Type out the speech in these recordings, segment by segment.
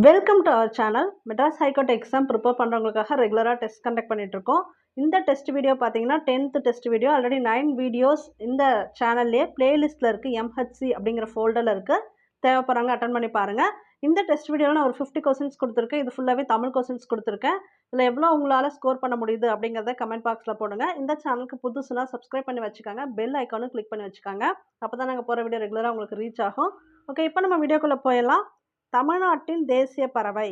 Welcome to our channel. Madras high court exam prepare பண்ணுறவங்களுக்காக ரெகுலராக test conduct பண்ணிகிட்ருக்கோம். இந்த டெஸ்ட் வீடியோ பார்த்தீங்கன்னா 10th test video. Already 9 videos இந்த சேனல்லே பிளேலிஸ்ட்டில் இருக்குது. MHC அப்படிங்கிற ஃபோல்டரில் இருக்குது. தேவைப்படுறவங்க அட்டன் பண்ணி பாருங்கள். இந்த டெஸ்ட் வீடியோவில் நான் ஒரு 50 கொஸ்டின்ஸ் கொடுத்துருக்கேன். இது ஃபுல்லாகவே தமிழ் கொஸ்டின்ஸ் கொடுத்துருக்கேன். இதில் எவ்வளோ உங்களால் ஸ்கோர் பண்ண முடியுது அப்படிங்கிறத கமெண்ட் பாக்ஸில் போடுங்க. இந்த சேனலுக்கு புதுசுனா சப்ஸ்கிரைப் பண்ணி வச்சுக்கோங்க. பெல் ஐக்கானும் கிளிக் பண்ணி வச்சுக்கோங்க. அப்போ தான் நாங்கள் போகிற வீடியோ ரெகுலராக உங்களுக்கு ரீச் ஆகும். ஓகே, இப்போ நம்ம வீடியோக்குள்ளே போயிடலாம். தமிழ்நாட்டின் தேசிய பறவை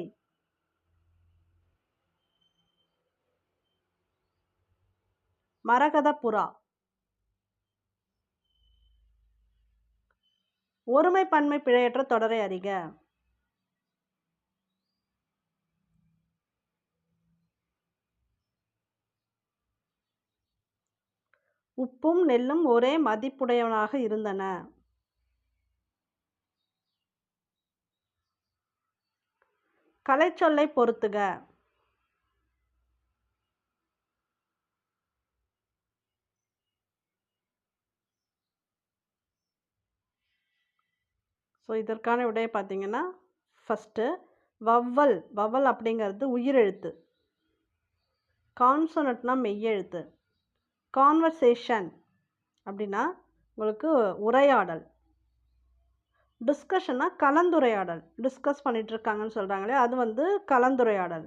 மரகத புறா. ஒருமை பன்மை பிழையற்ற தொடரை அறிக. உப்பும் நெல்லும் ஒரே மதிப்புடையவனாக இருந்தன. கலைச்சொல்லை பொறுத்துக. ஸோ இதற்கான விடையை பார்த்தீங்கன்னா ஃபஸ்ட்டு வவ்வல். வவ்வல் அப்படிங்கிறது உயிரெழுத்து. கான்சோனட்னா மெய்யெழுத்து. கான்வர்சேஷன் அப்படின்னா உங்களுக்கு உரையாடல். டிஸ்கஷன்னா கலந்துரையாடல். டிஸ்கஸ் பண்ணிகிட்டு இருக்காங்கன்னு சொல்கிறாங்களே அது வந்து கலந்துரையாடல்.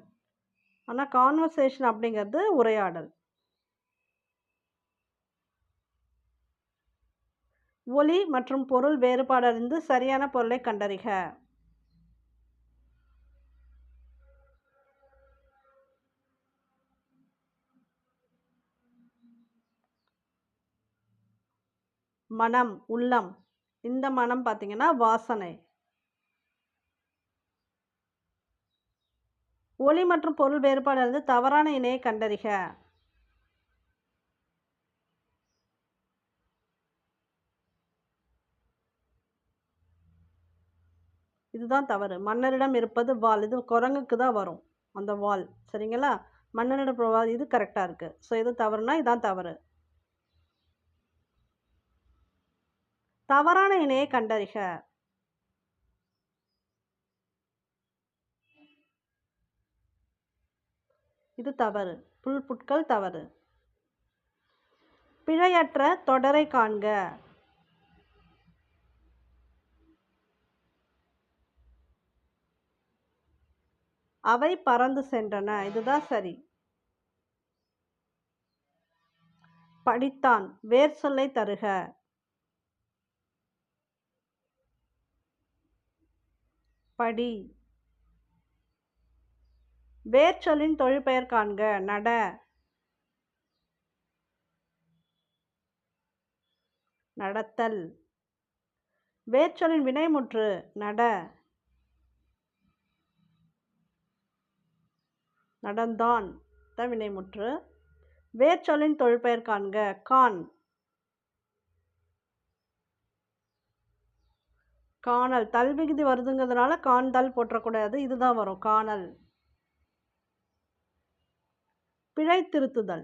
ஆனால் கான்வர்சேஷன் அப்படிங்கிறது உரையாடல். ஒலி மற்றும் பொருள் வேறுபாடு அறிந்து சரியான பொருளை கண்டறிக. மனம், உள்ளம். இந்த மனம் பார்த்தீங்கன்னா வாசனை. ஒலி மற்றும் பொருள் வேறுபாடு அறிந்து தவறான இணையை கண்டறிக. இதுதான் தவறு. மன்னரிடம் இருப்பது வாள். இது குரங்குக்கு தான் வரும் அந்த வாள். சரிங்களா? மன்னரிடம் வாள் இது கரெக்டாக இருக்குது. ஸோ இது தவறுனா இதுதான் தவறு. தவறான இணையை கண்டறிக. இது தவறு. புல் புட்கள் தவறு. பிழையற்ற தொடரை காண்க. அவை பறந்து சென்றன. இதுதான் சரி. படித்தான். வேர் சொல்லை தருக. படி. வேர் சொல்லின் தொழிற்பெயர் காண்க. நட. நடத்தல். வேர் சொல்லின் வினைமுற்று நட. நடந்தான் தான் வினைமுற்று. வேர் சொல்லின் தொழிற்பெயர் காண்க. கான். காணல். தல் விகுதி வருதுங்கிறதுனால காண்தல் போற்றக்கூடாது. இதுதான் வரும் காணல். பிழை திருத்துதல்.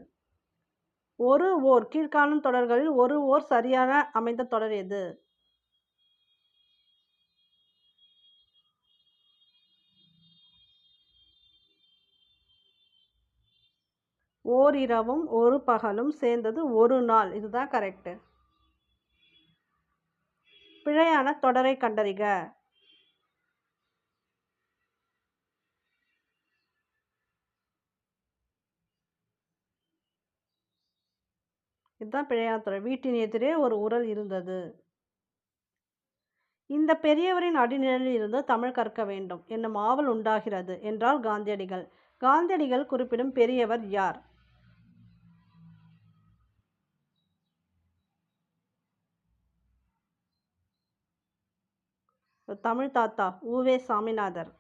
ஒரு ஓர். கீழ்காணும் தொடர்களில் ஒரு ஓர் சரியான அமைந்த தொடர் எது? ஓர் இரவும் ஒரு பகலும் சேர்ந்தது ஒரு நாள். இதுதான் கரெக்டு. பிழையான தொடரை கண்டறிக. இதுதான் பிழையான தொடர். வீட்டின் எதிரே ஒரு உரல் இருந்தது. இந்த பெரியவரின் அடிநிழலில் இருந்து தமிழ் கற்க வேண்டும் என்னும் ஆவல் உண்டாகிறது என்றார் காந்தியடிகள். காந்தியடிகள் குறிப்பிடும் பெரியவர் யார்? தமிழ் தாத்தா உவே சாமிநாதர்.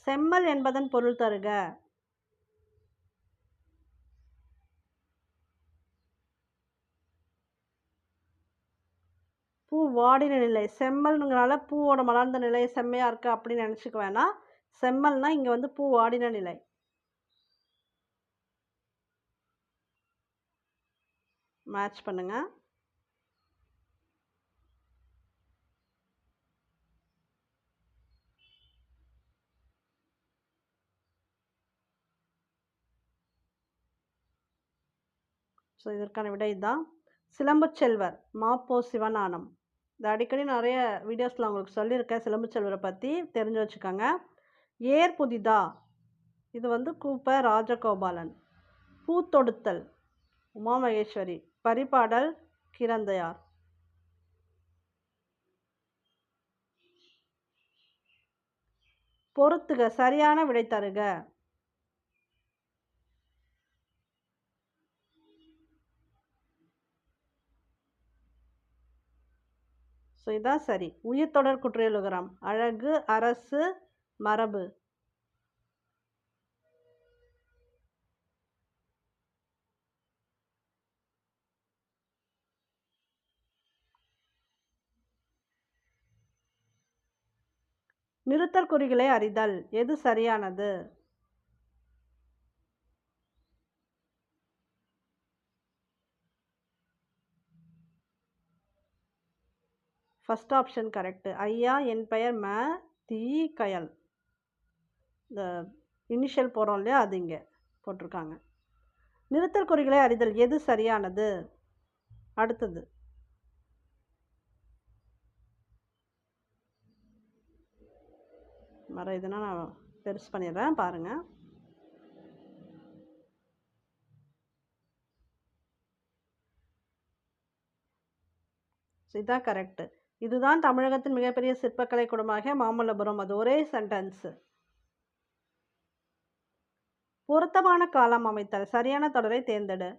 செம்மல் என்பதன் பொருள் தருக. பூ வாடின நிலை. செம்மல்ங்கிறனால பூவோட மலர்ந்த நிலை செம்மையாக இருக்குது அப்படின்னு நினச்சிக்க வேணாம். செம்மல்னா இங்கே வந்து பூ வாடின நிலை. மேட்ச் பண்ணுங்க. ஸோ இதற்கான விடை தான் சிலம்பு செல்வர் மாப்போ சிவஞானம். இது அடிக்கடி நிறைய வீடியோஸில் உங்களுக்கு சொல்லியிருக்கேன். சிலம்பு செல்வரை பற்றி தெரிஞ்சு வச்சுக்கோங்க. ஏர் புதிதா இது வந்து கூப்ப ராஜகோபாலன். பூத்தொடுத்தல் உமா மகேஸ்வரி. பரிபாடல் கிரந்தையார். பொறுத்துக சரியான விடை தருக. ஸோ இதான் சரி. உயிர்த்தொடர் குற்றியலுகரம் அழகு அரசு மரபு. நிறுத்தற் குறிகளை அறிதல் எது சரியானது? First option correct. ஐயா என் பெயர் ம தி கயல். இந்த இனிஷியல் போகிறோம் இல்லையா, அது இங்கே போட்டிருக்காங்க. நிறுத்தற் குறிகளை அறிதல் எது சரியானது? அடுத்தது வர இதுனா நான் பெருசு பண்ணிடுறேன் பாருங்கள். இதுதான் கரெக்டு. இதுதான் தமிழகத்தின் மிகப்பெரிய சிற்பக்கலை கூடமாக மாமல்லபுரம். அது ஒரே சென்டென்ஸு. பொருத்தமான காலம் அமைத்தல் சரியான தொடரை தேர்ந்தெடு.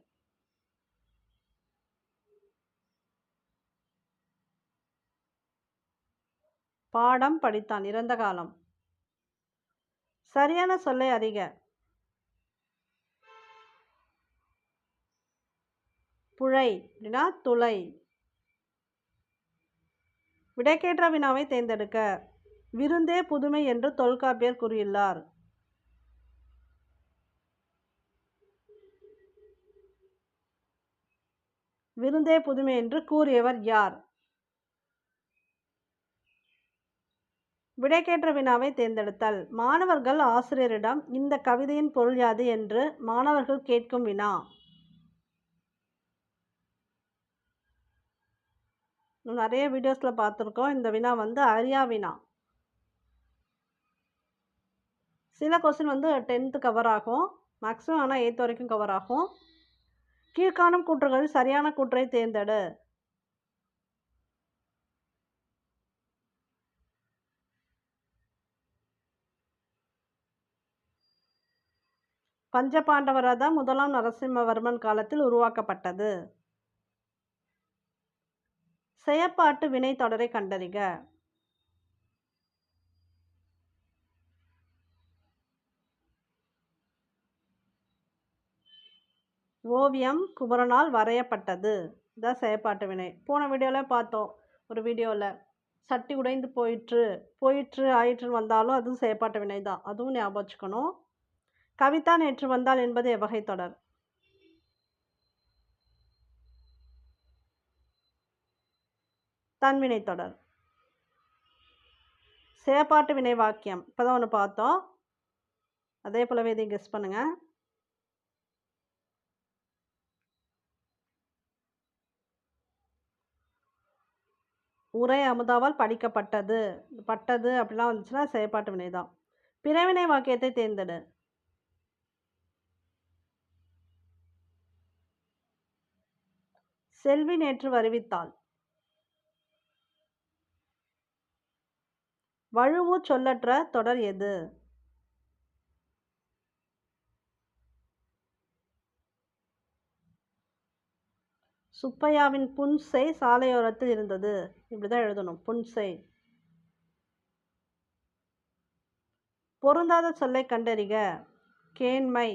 பாடம் படித்தான் இறந்த காலம். சரியான சொல்லை அறிக. புழை அப்படின்னா துளை. விடைக்கேற்ற வினாவை தேர்ந்தெடுக்க. விருந்தே புதுமை என்று தொல்காப்பியர் கூறியுள்ளார். விருந்தே புதுமை என்று கூறியவர் யார்? விடைக்கேற்ற வினாவை தேர்ந்தெடுத்தல். மாணவர்கள் ஆசிரியரிடம் இந்த கவிதையின் பொருள் யாது என்று மாணவர்கள் கேட்கும் வினா. நிறைய வீடியோஸில் பார்த்துருக்கோம். இந்த வினா வந்து அரியா வினா. சில கொஸ்டின் வந்து 10th கவர் ஆகும், மேக்ஸிமம் ஆனால் 8th வரைக்கும் கவர் ஆகும். கீழ்காணும் கூற்றுகளில் சரியான கூற்றை தேர்ந்தெடு. பஞ்சபாண்டவ ரதம் 1ஆம் நரசிம்மவர்மன் காலத்தில் உருவாக்கப்பட்டது. செயற்பாட்டு வினை தொடரை கண்டறிக. ஓவியம் குமரனால் வரையப்பட்டது. இதான் செயற்பாட்டு வினை. போன வீடியோவில் பார்த்தோம். ஒரு வீடியோவில் சட்டி உடைந்து போயிற்று ஆயிற்றுன்னு வந்தாலும் அதுவும் செயற்பாட்டு வினை தான். அதுவும் ஞாபகம் வச்சுக்கணும். கவிதா நேற்று வந்தால் என்பது எவ்வகை தொடர்? தன்வினை தொடர். செயற்பாட்டு வினை வாக்கியம் இப்போதான் ஒன்று பார்த்தோம். அதே போலவே இதை கெஸ் பண்ணுங்க. உரை அமுதாவால் படிக்கப்பட்டது. பட்டது அப்படிலாம் வந்துச்சுன்னா செயற்பாட்டு வினை தான். பிறவினை வாக்கியத்தை தேர்ந்தெடு. செல்வி நேற்று வருவித்தாள். வழுவு சொல்லற்ற தொடர் எது? சுப்பையாவின் புன்செய் சாலையோரத்தில் இருந்தது. இப்படிதான் எழுதணும், புன்செய். பொருந்தாத சொல்லை கண்டறிக. கேண்மை.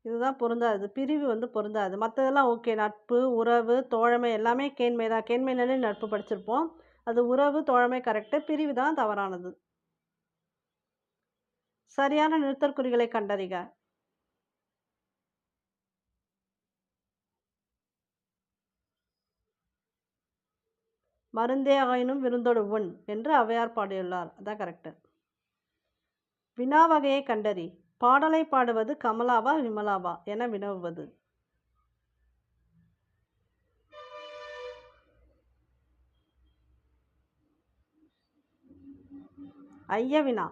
இதுதான் பொருந்தாது. பிரிவு வந்து பொருந்தாது. மற்றதெல்லாம் ஓகே. நட்பு உறவு தோழமை எல்லாமே கேண்மை தான். கேண்மைனாலே நட்பு படிச்சிருப்போம். அது உறவு தோழமை கரெக்டு. பிரிவு தான் தவறானது. சரியான நிறுத்தற்குறிகளை கண்டறிக. மருந்தே ஆயினும் விருந்தோடு உண் என்று ஔவையார் பாடியுள்ளார். அதான் கரெக்டு. வினா வகையை கண்டறி. பாடலை பாடுவது கமலாவா விமலாவா என வினவுவது. ஐய வினா.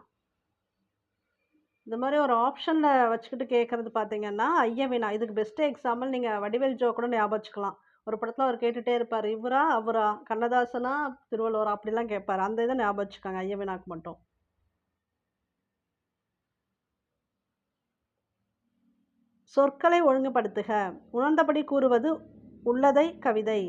இந்த மாதிரி ஒரு ஆப்ஷனில் வச்சுக்கிட்டு கேட்குறது பார்த்தீங்கன்னா ஐய வினா. இதுக்கு பெஸ்ட்டு எக்ஸாம்பிள் நீங்கள் வடிவேல் ஜோ கூட ஞாபகம் வச்சுக்கலாம். ஒரு படத்தில் அவர் கேட்டுகிட்டே இருப்பார், இவரா அவரா, கண்ணதாசனா திருவள்ளுவரா, அப்படிலாம் கேட்பார். அந்த இதை ஞாபகம் வச்சுக்கோங்க ஐய வினாக்கு மட்டும். சொற்களை ஒழுங்குபடுத்துக. உணர்ந்தபடி கூறுவது உள்ளதை கவிதை.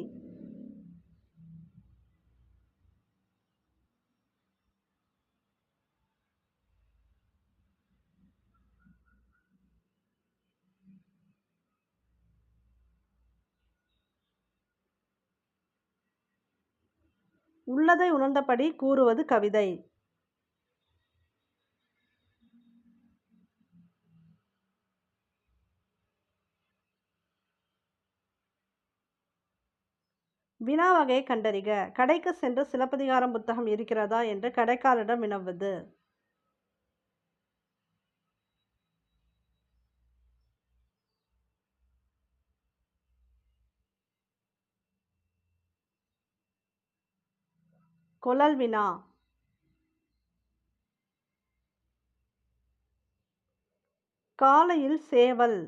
உள்ளதை உணர்ந்தபடி கூறுவது கவிதை. வினா வகையை கண்டறிக. கடைக்கு சென்று சிலப்பதிகாரம் புத்தகம் இருக்கிறதா என்று கடைக்காரரிடம் வினவுவது. கொளல் வினா. காலையில் சேவல்.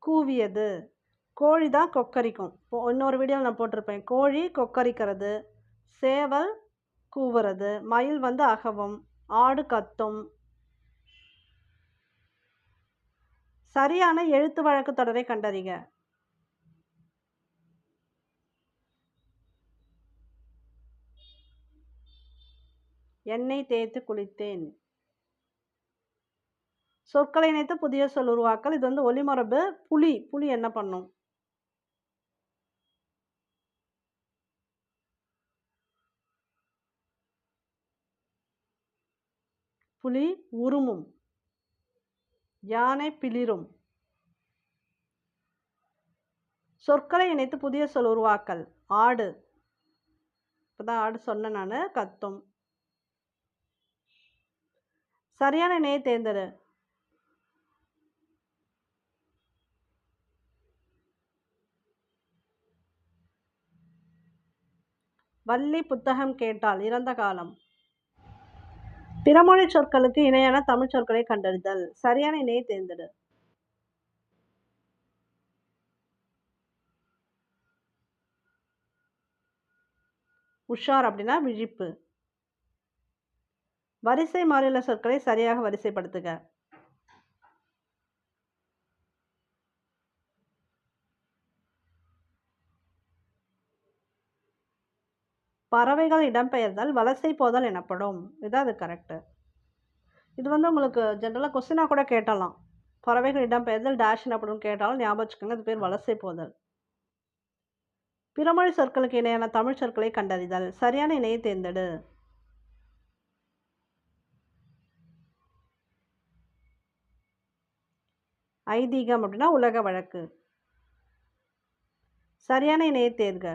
கூவியது. கோழி தான் கொக்கரிக்கும். இன்னொரு வீடியோவில் நான் போட்டிருப்பேன். கோழி கொக்கரிக்கிறது, சேவல் கூவுறது, மயில் வந்து அகவும், ஆடு கத்தும். சரியான எழுத்து வழக்கு தொடரை கண்டறிக. எண்ணெய் தேய்த்து குளித்தேன். சொற்களை இணைத்து புதிய சொல் உருவாக்கல். இது வந்து ஒலிமரபு. புலி. புலி என்ன பண்ணும்? புலி உருமும். யானை பிளிரும். சொற்களை இணைத்து புதிய சொல் உருவாக்கல். ஆடு. இப்போதான் ஆடு சொன்னேன் நான். கத்தும். சரியான இணையை தேர்ந்தெடு. வள்ளி புத்தகம் கேட்டாள். இறந்த காலம். பிறமொழி சொற்களுக்கு இணையான தமிழ் சொற்களை கண்டறிதல். சரியான இணையை தேர்ந்தெடு. உஷார் அப்படின்னா விழிப்பு. வரிசை மாறியுள்ள சொற்களை சரியாக வரிசைப்படுத்துக. பறவைகள் இடம்பெயர்தல் வலசை போதல் எனப்படும். இதான் அது கரெக்டு. இது வந்து உங்களுக்கு ஜென்ரலாக கொஸ்டினாக கூட கேட்டலாம். பறவைகள் இடம்பெயர்தல் டேஷ் எனப்படும் கேட்டாலும் ஞாபகம் வச்சுக்கோங்க, அது பேர் வலசை போதல். பிறமொழி சொற்களுக்கு இணையான தமிழ் சொற்களை கண்டறிதல். சரியான இணையை தேர்ந்தெடு. ஐதீகம் அப்படின்னா உலக வழக்கு. சரியான இணையை தேர்க.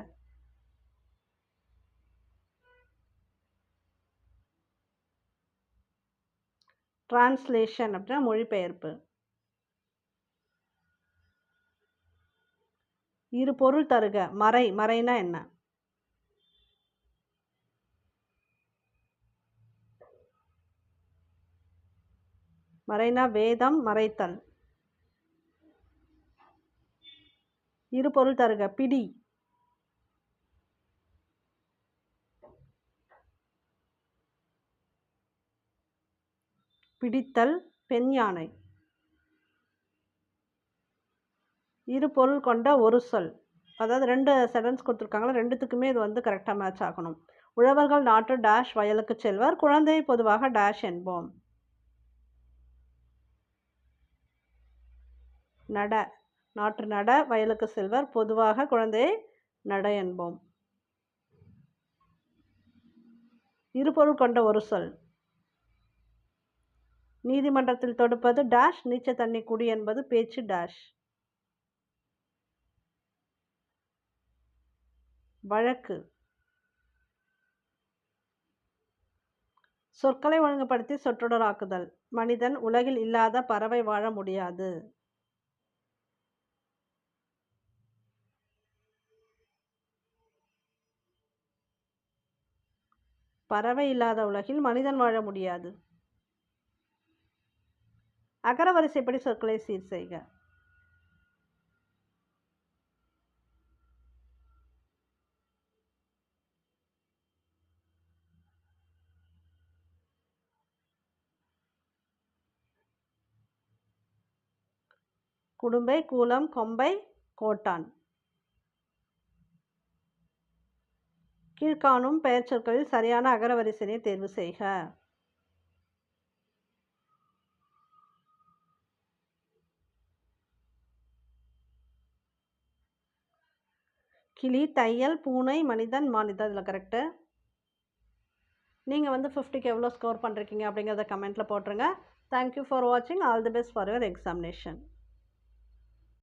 டிரான்ஸ்லேஷன் அப்படின்னா மொழிபெயர்ப்பு. இரு பொருள் தருக. மறை. மறைனா என்ன? மறைனா வேதம், மறைத்தல். இரு பொருள் தருக. பிடி. பிடித்தல். பெண் யானை. இரு பொருள் கொண்ட ஒரு சொல். அதாவது 2 சென்டென்ஸ் கொடுத்துருக்காங்களா, ரெண்டுத்துக்குமே இது வந்து கரெக்டாக மேட்ச் ஆகணும். உழவர்கள் நாட்டு டேஷ் வயலுக்கு செல்வர். குழந்தையை பொதுவாக டேஷ் என்போம். நட. நாற்று நட வயலுக்கு செல்வர். பொதுவாக குழந்தையை நட என்போம். இரு பொருள் கொண்ட ஒரு சொல். நீதிமன்றத்தில் தொடுப்பது டேஷ். நீச்ச தண்ணி குடி என்பது பேச்சு டேஷ். வழக்கு. சொற்களை ஒழுங்குபடுத்தி சொற்றொடராக்குதல். மனிதன், உலகில் இல்லாத பறவை வாழ முடியாது. பறவை இல்லாத உலகில் மனிதன் வாழ முடியாது. அகரவரிசைப்படி சொற்களை சீர் செய்க. குடும்பை, கூலம், கொம்பை, கோட்டான். கீழ்காணும் பெயர்ச்சொற்களில் சரியான அகரவரிசையை தேர்வு செய்க. கிளி, தையல், பூனை, மனிதன், மான். இதில் கரெக்டு. நீங்கள் 50க்கு எவ்வளோ ஸ்கோர் பண்ணுறீங்க அப்படிங்கிறத கமெண்ட்டில் போட்டுருங்க. தேங்க்யூ ஃபார் வாட்சிங். All the best for your examination.